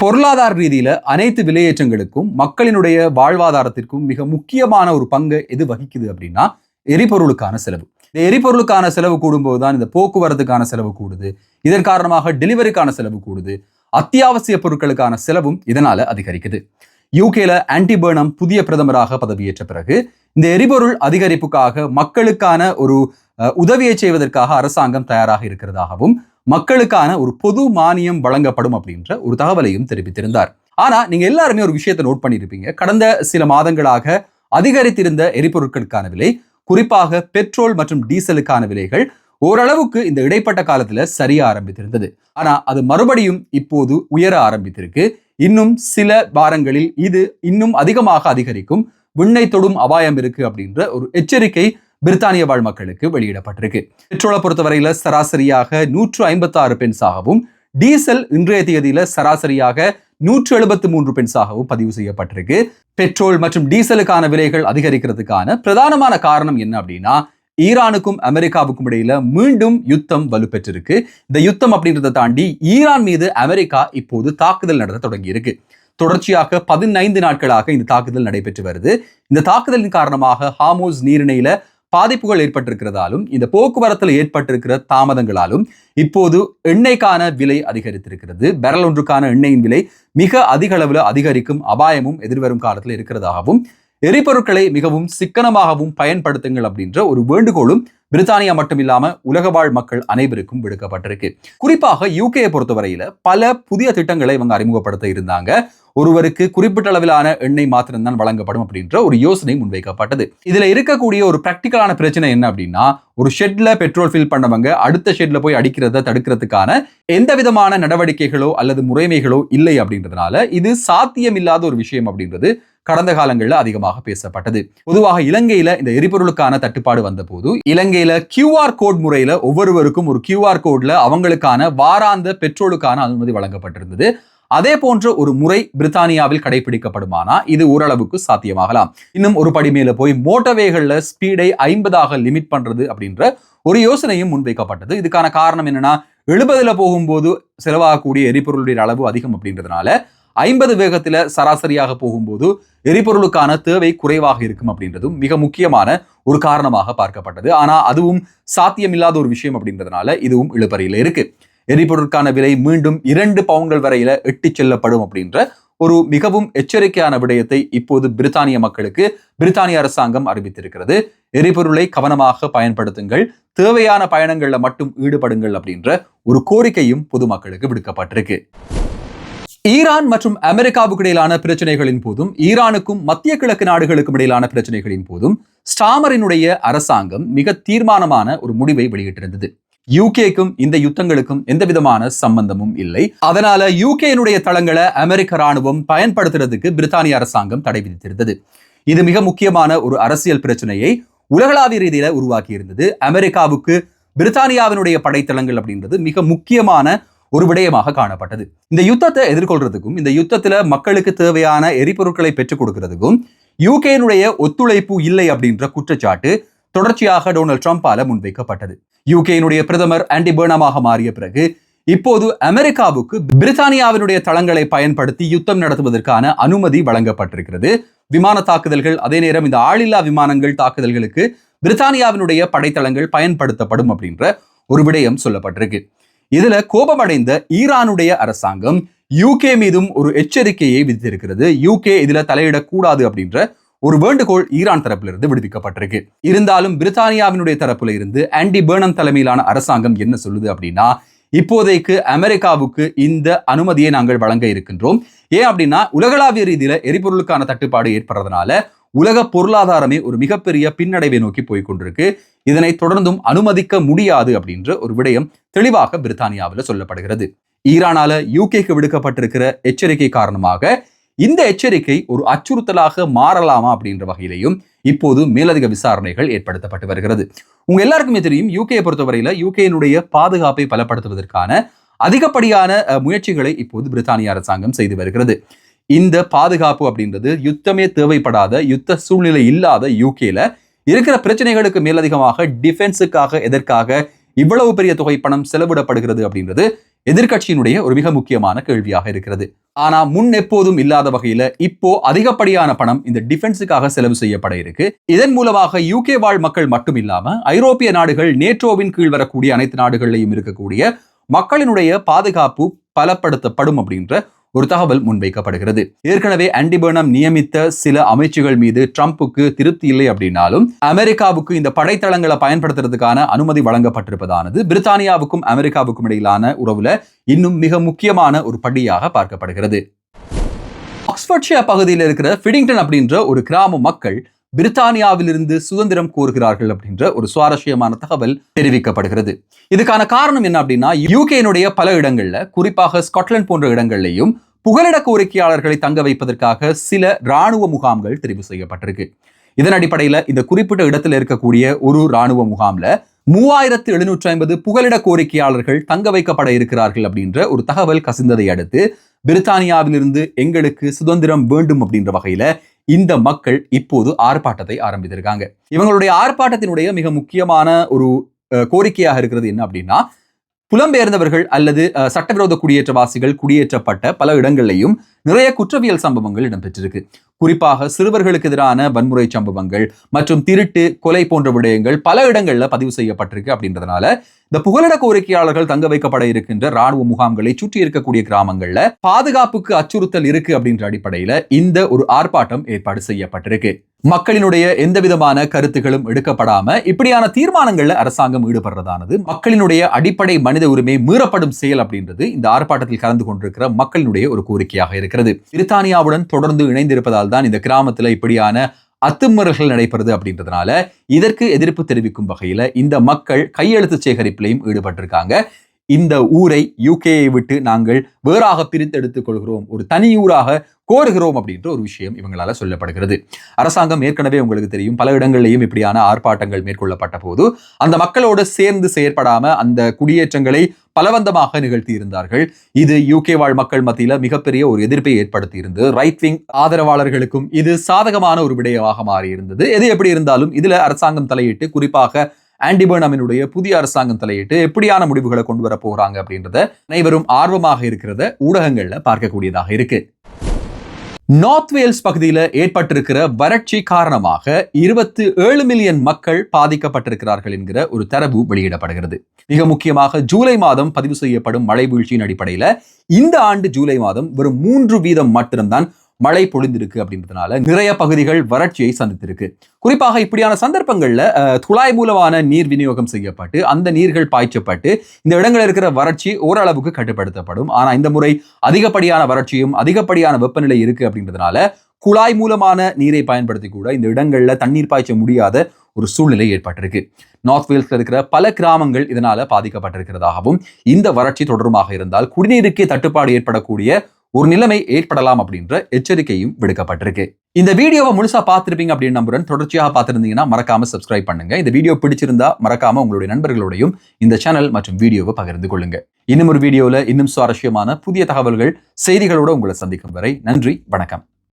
பொருளாதார ரீதியில அனைத்து விலையேற்றங்களுக்கும் மக்களினுடைய வாழ்வாதாரத்திற்கும் மிக முக்கியமான ஒரு பங்கை எது வகிக்குது அப்படின்னா எரிபொருளுக்கான செலவு. இந்த எரிபொருளுக்கான செலவு கூடும்போது தான் இந்த போக்குவரத்துக்கான செலவு கூடுது. இதன் காரணமாக டெலிவரிக்கான செலவு கூடுது. அத்தியாவசிய பொருட்களுக்கான செலவும் இதனால அதிகரிக்குது. யூகேல ஆன்டி பர்னம் புதிய பிரதமராக பதவியேற்ற பிறகு இந்த எரிபொருள் அதிகரிப்புக்காக மக்களுக்கான ஒரு உதவியை செய்வதற்காக அரசாங்கம் தயாராக இருக்கிறதாகவும் மக்களுக்கான ஒரு பொது மானியம் வழங்கப்படும் அப்படின்ற ஒரு தகவலையும் தெரிவித்திருந்தார். ஆனா நீங்க எல்லாருமே ஒரு விஷயத்தை நோட் பண்ணியிருப்பீங்க. கடந்த சில மாதங்களாக அதிகரித்திருந்த எரிபொருட்களுக்கான விலை, குறிப்பாக பெட்ரோல் மற்றும் டீசலுக்கான விலைகள் ஓரளவுக்கு இந்த இடைப்பட்ட காலத்துல சரிய ஆரம்பித்திருந்தது. ஆனா அது மறுபடியும் இப்போது உயர ஆரம்பித்திருக்கு. இன்னும் சில வாரங்களில் இது இன்னும் அதிகமாக அதிகரிக்கும், விண்ணை தொடும் அபாயம் இருக்கு அப்படின்ற ஒரு எச்சரிக்கை பிரித்தானிய வாழ் மக்களுக்கு வெளியிடப்பட்டிருக்கு. பெட்ரோலை பொறுத்தவரையில சராசரியாக 156 பென்ஸாகவும், டீசல் இன்றைய தேதியில சராசரியாக 173 பென்ஸாகவும் பதிவு செய்யப்பட்டிருக்கு. பெட்ரோல் மற்றும் டீசலுக்கான விலைகள் அதிகரிக்கிறதுக்கான பிரதானமான காரணம் என்ன அப்படின்னா, ஈரானுக்கும் அமெரிக்காவுக்கும் இடையில மீண்டும் யுத்தம் வலுப்பெற்றிருக்கு. இந்த யுத்தம் அப்படின்றத தாண்டி ஈரான் மீது அமெரிக்கா இப்போது தாக்குதல் நடத்த தொடங்கி இருக்கு. தொடர்ச்சியாக 15 நாட்களாக இந்த தாக்குதல் நடைபெற்று வருது. இந்த தாக்குதலின் காரணமாக ஹார்மோஸ் நீரிணையில பாதிப்புகள் ஏற்பட்டிருக்கிறதாலும், இந்த போக்குவரத்தில் ஏற்பட்டிருக்கிற தாமதங்களாலும் இப்போது எண்ணெய்க்கான விலை அதிகரித்திருக்கிறது. பேரல் ஒன்றுக்கான எண்ணெயின் விலை மிக அதிக அளவில் அதிகரிக்கும் அபாயமும் எதிர்வரும் காலத்தில் இருக்கிறதாகவும், எரிபொருட்களை மிகவும் சிக்கனமாகவும் பயன்படுத்துங்கள் அப்படின்ற ஒரு வேண்டுகோளும் பிரித்தானியா மட்டுமில்லாம உலக வாழ் மக்கள் அனைவருக்கும் விடுக்கப்பட்டிருக்கு. குறிப்பாக யூகேயை பொறுத்தவரையில பல புதிய திட்டங்களை இவங்க அறிமுகப்படுத்த இருந்தாங்க. ஒருவருக்கு குறிப்பிட்ட அளவிலான எண்ணெய் மாத்திரம்தான் வழங்கப்படும் அப்படின்ற ஒரு யோசனை முன்வைக்கப்பட்டது. இதுல இருக்கக்கூடிய ஒரு பிராக்டிக்கலான பிரச்சனை என்ன அப்படின்னா, ஒரு ஷெட்ல பெட்ரோல் ஃபில் பண்ணவங்க அடுத்த ஷெட்ல போய் அடிக்கிறத தடுக்கிறதுக்கான எந்த விதமான நடவடிக்கைகளோ அல்லது முறைமைகளோ இல்லை அப்படின்றதுனால இது சாத்தியமில்லாத ஒரு விஷயம் அப்படின்றது கடந்த காலங்களில் அதிகமாக பேசப்பட்டது. பொதுவாக இலங்கையில இந்த எரிபொருளுக்கான தட்டுப்பாடு வந்த போது இலங்கையில QR கோட் முறையில ஒவ்வொருவருக்கும் ஒரு QR கோட்ல அவங்களுக்கான வாராந்த பெட்ரோலுக்கான அனுமதி வழங்கப்பட்டிருந்தது. அதே போன்ற ஒரு முறை பிரித்தானியாவில் கடைபிடிக்கப்படுமானா இது ஓரளவுக்கு சாத்தியமாகலாம். இன்னும் ஒரு படி மேல போய் மோட்டர்வேகள்ல ஸ்பீடை 50 லிமிட் பண்றது அப்படின்ற ஒரு யோசனையும் முன்வைக்கப்பட்டது. இதுக்கான காரணம் என்னன்னா, 70 போகும்போது செலவாகக்கூடிய எரிபொருளுடைய அளவு அதிகம் அப்படின்றதுனால 50 வேகத்துல சராசரியாக போகும்போது எரிபொருளுக்கான தேவை குறைவாக இருக்கும் அப்படின்றதும் மிக முக்கியமான ஒரு காரணமாக பார்க்கப்பட்டது. ஆனா அதுவும் சாத்தியமில்லாத ஒரு விஷயம் அப்படின்றதுனால இதுவும் இழுபறியில இருக்கு. எரிபொருளுக்கான விலை மீண்டும் 2 பவுண்ட்கள் வரையில எட்டி செல்லப்படும் அப்படின்ற ஒரு மிகவும் எச்சரிக்கையான விடயத்தை இப்போது பிரித்தானிய மக்களுக்கு பிரித்தானிய அரசாங்கம் அறிவித்திருக்கிறது. எரிபொருளை கவனமாக பயன்படுத்துங்கள், தேவையான பயணங்கள்ல மட்டும் ஈடுபடுங்கள் அப்படின்ற ஒரு கோரிக்கையும் பொதுமக்களுக்கு விடுக்கப்பட்டிருக்கு. ஈரான் மற்றும் அமெரிக்காவுக்கு இடையிலான பிரச்சனைகளின் போதும், ஈரானுக்கும் மத்திய கிழக்கு நாடுகளுக்கும் இடையிலான பிரச்சனைகளின் போதும் ஸ்டாமரினுடைய அரசாங்கம் மிக தீர்மானமான ஒரு முடிவை வெளியிட்டிருந்தது. யூகேக்கும் இந்த யுத்தங்களுக்கும் எந்த விதமான சம்பந்தமும் இல்லை. அதனால யூகேனுடைய தளங்களை அமெரிக்க ராணுவம் பயன்படுத்துறதுக்கு பிரித்தானிய அரசாங்கம் தடை விதித்திருந்தது. இது மிக முக்கியமான ஒரு அரசியல் பிரச்சனையை உலகளாவிய ரீதியில உருவாக்கி இருந்தது. அமெரிக்காவுக்கு பிரித்தானியாவினுடைய படைத்தளங்கள் அப்படின்றது மிக முக்கியமான ஒரு விடயமாக காணப்பட்டது. இந்த யுத்தத்தை எதிர்கொள்றதுக்கும், இந்த யுத்தத்துல மக்களுக்கு தேவையான எரிபொருட்களை பெற்றுக் கொடுக்கிறதுக்கும் யூகேனுடைய ஒத்துழைப்பு இல்லை அப்படின்ற குற்றச்சாட்டு தொடர்ச்சியாக டொனால்ட் ட்ரம்பால முன்வைக்கப்பட்டது. யூகேனுடைய பிரதமர் ஆன்டி பர்னமாக மாறிய பிறகு இப்போது அமெரிக்காவுக்கு பிரித்தானியாவினுடைய தளங்களை பயன்படுத்தி யுத்தம் நடத்துவதற்கான அனுமதி வழங்கப்பட்டிருக்கிறது. விமான தாக்குதல்கள், அதே நேரம் இந்த ஆளில்லா விமானங்கள் தாக்குதல்களுக்கு பிரித்தானியாவினுடைய படைத்தளங்கள் பயன்படுத்தப்படும் அப்படின்ற ஒரு விடயம் சொல்லப்பட்டிருக்கு. இதுல கோபமடைந்த ஈரானுடைய அரசாங்கம் யூகே மீதும் ஒரு எச்சரிக்கையை விதித்திருக்கிறது. யூகே இதுல தலையிடக்கூடாது அப்படின்ற ஒரு வேண்டுகோள் ஈரான் தரப்புல இருந்து விடுவிக்கப்பட்டிருக்கு. இருந்தாலும் பிரித்தானியாவினுடைய தரப்புல இருந்து ஆன்டி பர்னம் தலைமையிலான அரசாங்கம் என்ன சொல்லுது அப்படின்னா, இப்போதைக்கு அமெரிக்காவுக்கு இந்த அனுமதியை நாங்கள் வழங்க இருக்கின்றோம். ஏன் அப்படின்னா, உலகளாவிய ரீதியில எரிபொருளுக்கான தட்டுப்பாடு ஏற்படுறதுனால உலக பொருளாதாரமே ஒரு மிகப்பெரிய பின்னடைவை நோக்கி போய்கொண்டிருக்கு. இதனை தொடர்ந்தும் அனுமதிக்க முடியாது அப்படின்ற ஒரு விடயம் தெளிவாக பிரித்தானியாவில் சொல்லப்படுகிறது. ஈரானால யூகேக்கு விடுக்கப்பட்டிருக்கிற எச்சரிக்கை காரணமாக இந்த எச்சரிக்கை ஒரு அச்சுறுத்தலாக மாறலாமா அப்படின்ற வகையிலையும் இப்போது மேலதிக விசாரணைகள் ஏற்படுத்தப்பட்டு வருகிறது. உங்க எல்லாருக்குமே தெரியும், யூகேயை பொறுத்தவரையில யூகேனுடைய பாதுகாப்பை பலப்படுத்துவதற்கான அதிகப்படியான முயற்சிகளை இப்போது பிரித்தானிய அரசாங்கம் செய்து வருகிறது. இந்த பாதுகாப்பு அப்படின்றது யுத்தமே தேவைப்படாத, யுத்த சூழ்நிலை இல்லாத யூகேல இருக்கிற பிரச்சனைகளுக்கு மேலதிகமாக டிஃபென்ஸுக்காக எதற்காக இவ்வளவு பெரிய தொகை பணம் செலவிடப்படுகிறது அப்படின்றது எதிர்க்கட்சியினுடைய ஒரு மிக முக்கியமான கேள்வியாக இருக்கிறது. ஆனா முன் எப்போதும் இல்லாத வகையில இப்போ அதிகப்படியான பணம் இந்த டிஃபென்ஸுக்காக செலவு செய்யப்பட இருக்கு. இதன் மூலமாக யூகே வாழ் மக்கள் மட்டும் இல்லாம ஐரோப்பிய நாடுகள், நேட்டோவின் கீழ் வரக்கூடிய அனைத்து நாடுகளிலும் இருக்கக்கூடிய மக்களினுடைய பாதுகாப்பு பலப்படுத்தப்படும் அப்படின்ற ஒரு தகவல் முன்வைக்கப்படுகிறது. ஏற்கனவே ஆண்டி பர்னம் நியமித்த சில அமைச்சுகள் மீது ட்ரம்புக்கு திருப்தி இல்லை அப்படின்னாலும் அமெரிக்காவுக்கு இந்த படைத்தளங்களை பயன்படுத்துறதுக்கான அனுமதி வழங்கப்பட்டிருப்பதானது பிரித்தானியாவுக்கும் அமெரிக்காவுக்கும் இடையிலான உறவுல இன்னும் மிக முக்கியமான ஒரு படியாக பார்க்கப்படுகிறது. ஆக்ஸ்போர்ட்ஷியர் பகுதியில் இருக்கிற ஃபிடிங்டன் அப்படின்ற ஒரு கிராம மக்கள் பிரித்தானியாவிலிருந்து சுதந்திரம் கோருகிறார்கள் அப்படின்ற ஒரு சுவாரஸ்யமான தகவல் தெரிவிக்கப்படுகிறது. இதுக்கான காரணம் என்ன அப்படின்னா, யூகேனுடைய பல இடங்கள்ல, குறிப்பாக ஸ்காட்லாந்து போன்ற இடங்கள்லையும் புகலிட கோரிக்கையாளர்களை தங்க வைப்பதற்காக சில இராணுவ முகாம்கள் தெரிவு செய்யப்பட்டிருக்கு. இதன் அடிப்படையில் இந்த குறிப்பிட்ட இடத்துல இருக்கக்கூடிய ஒரு இராணுவ முகாம்ல 3750 புகலிட கோரிக்கையாளர்கள் தங்க வைக்கப்பட இருக்கிறார்கள் அப்படின்ற ஒரு தகவல் கசிந்ததை அடுத்து பிரித்தானியாவிலிருந்து எங்களுக்கு சுதந்திரம் வேண்டும் அப்படின்ற வகையில இந்த மக்கள் இப்போது ஆர்ப்பாட்டத்தை ஆரம்பித்திருக்காங்க. இவங்களுடைய ஆர்ப்பாட்டத்தினுடைய மிக முக்கியமான ஒரு கோரிக்கையாக இருக்கிறது என்ன அப்படின்னா, புலம்பெயர்ந்தவர்கள் அல்லது சட்டவிரோத குடியேற்றவாசிகள் குடியேற்றப்பட்ட பல இடங்களிலையும் நிறைய குற்றவியல் சம்பவங்கள் இடம்பெற்றிருக்கு. குறிப்பாக சிறுவர்களுக்கு எதிரான வன்முறை சம்பவங்கள் மற்றும் திருட்டு, கொலை போன்ற விடயங்கள் பல இடங்கள்ல பதிவு செய்யப்பட்டிருக்கு. அப்படின்றதுனால இந்த புகலிட கோரிக்கையாளர்கள் தங்க வைக்கப்பட இருக்கின்ற ராணுவ முகாம்களை சுற்றி இருக்கக்கூடிய கிராமங்கள்ல பாதுகாப்புக்கு அச்சுறுத்தல் இருக்கு அப்படின்ற அடிப்படையில இந்த ஒரு ஆர்ப்பாட்டம் ஏற்பாடு செய்யப்பட்டிருக்கு. மக்களினுடைய எந்த விதமான கருத்துகளும் எடுக்கப்படாம இப்படியான தீர்மானங்கள்ல அரசாங்கம் ஈடுபடுறதானது மக்களினுடைய அடிப்படை மனித உரிமை மீறப்படும் செயல் அப்படின்றது இந்த ஆர்ப்பாட்டத்தில் கலந்து கொண்டிருக்கிற மக்களினுடைய ஒரு கோரிக்கையாக இருக்கிறது. பிரித்தானியாவுடன் தொடர்ந்து இணைந்திருப்பதால் தான் இந்த கிராமத்துல இப்படியான அத்துமீறல்கள் நடைபெறுது அப்படின்றதுனால இதற்கு எதிர்ப்பு தெரிவிக்கும் வகையில இந்த மக்கள் கையெழுத்து சேகரிப்பிலையும் ஈடுபட்டிருக்காங்க. இந்த ஊரை யூகேயை விட்டு நாங்கள் வேறாக பிரித்து எடுத்துக் கொள்கிறோம், ஒரு தனி ஊராக கோருகிறோம் அப்படின்ற ஒரு விஷயம் இவங்களால சொல்லப்படுகிறது. அரசாங்கம் ஏற்கனவே உங்களுக்கு தெரியும் பல இடங்களிலையும் இப்படியான ஆர்ப்பாட்டங்கள் மேற்கொள்ளப்பட்ட போது அந்த மக்களோடு சேர்ந்து செயற்படாம அந்த குடியேற்றங்களை பலவந்தமாக நிகழ்த்தி இருந்தார்கள். இது யூகே வாழ் மக்கள் மத்தியில மிகப்பெரிய ஒரு எதிர்ப்பை ஏற்படுத்தி இருந்தது. ரைட் விங் ஆதரவாளர்களுக்கும் இது சாதகமான ஒரு விடயமாக மாறி இருந்தது. எது எப்படி இருந்தாலும் இதுல அரசாங்கம் தலையிட்டு, குறிப்பாக ஆண்டி பர்னமினுடைய புதிய அரசாங்கம் தலையிட்டு எப்படியான முடிவுகளை கொண்டு வர போறாங்க அப்படின்றத அனைவரும் ஆர்வமாக இருக்கிறத ஊடகங்கள்ல பார்க்கக்கூடியதாக இருக்கு. நார்த் வேல்ஸ் பகுதியில் ஏற்பட்டிருக்கிற வறட்சி காரணமாக 27 மில்லியன் மக்கள் பாதிக்கப்பட்டிருக்கிறார்கள் என்கிற ஒரு தரவு வெளியிடப்படுகிறது. மிக முக்கியமாக ஜூலை மாதம் பதிவு செய்யப்படும் மழை வீழ்ச்சியின் அடிப்படையில் இந்த ஆண்டு ஜூலை மாதம் வெறும் 3% மாத்திரம்தான் மழை பொழிந்திருக்கு. அப்படின்றதுனால நிறைய பகுதிகள் வறட்சியை சந்தித்திருக்கு. குறிப்பாக இப்படியான சந்தர்ப்பங்கள்ல குழாய் மூலமான நீர் விநியோகம் செய்யப்பட்டு அந்த நீர்கள் பாய்ச்சப்பட்டு இந்த இடங்களில் இருக்கிற வறட்சி ஓரளவுக்கு கட்டுப்படுத்தப்படும். ஆனா இந்த முறை அதிகப்படியான வறட்சியும் அதிகப்படியான வெப்பநிலை இருக்கு அப்படின்றதுனால குழாய் மூலமான நீரை பயன்படுத்தி கூட இந்த இடங்கள்ல தண்ணீர் பாய்ச்ச முடியாத ஒரு சூழ்நிலை ஏற்பட்டிருக்கு. நார்த் வேல்ஸ்ல இருக்கிற பல கிராமங்கள் இதனால பாதிக்கப்பட்டிருக்கிறதாகவும் இந்த வறட்சி தொடருமாக இருந்தால் குடிநீருக்கே தட்டுப்பாடு ஏற்படக்கூடிய ஒரு நிலைமை ஏற்படலாம் அப்படின்ற எச்சரிக்கையும் விடுக்கப்பட்டிருக்கு. இந்த வீடியோவை முழுசா பார்த்திருப்பீங்க அப்படின்னு நம்புறேன். தொடர்ச்சியாக பார்த்திருந்தீங்கன்னா மறக்காம சப்ஸ்கிரைப் பண்ணுங்க. இந்த வீடியோ பிடிச்சிருந்தா மறக்காம உங்களுடைய நண்பர்களோடையும் இந்த சேனல் மற்றும் வீடியோவை பகிர்ந்து கொள்ளுங்க. இன்னும் ஒரு வீடியோல இன்னும் சுவாரஸ்யமான புதிய தகவல்கள், செய்திகளோட உங்களை சந்திக்கும் வரை நன்றி, வணக்கம்.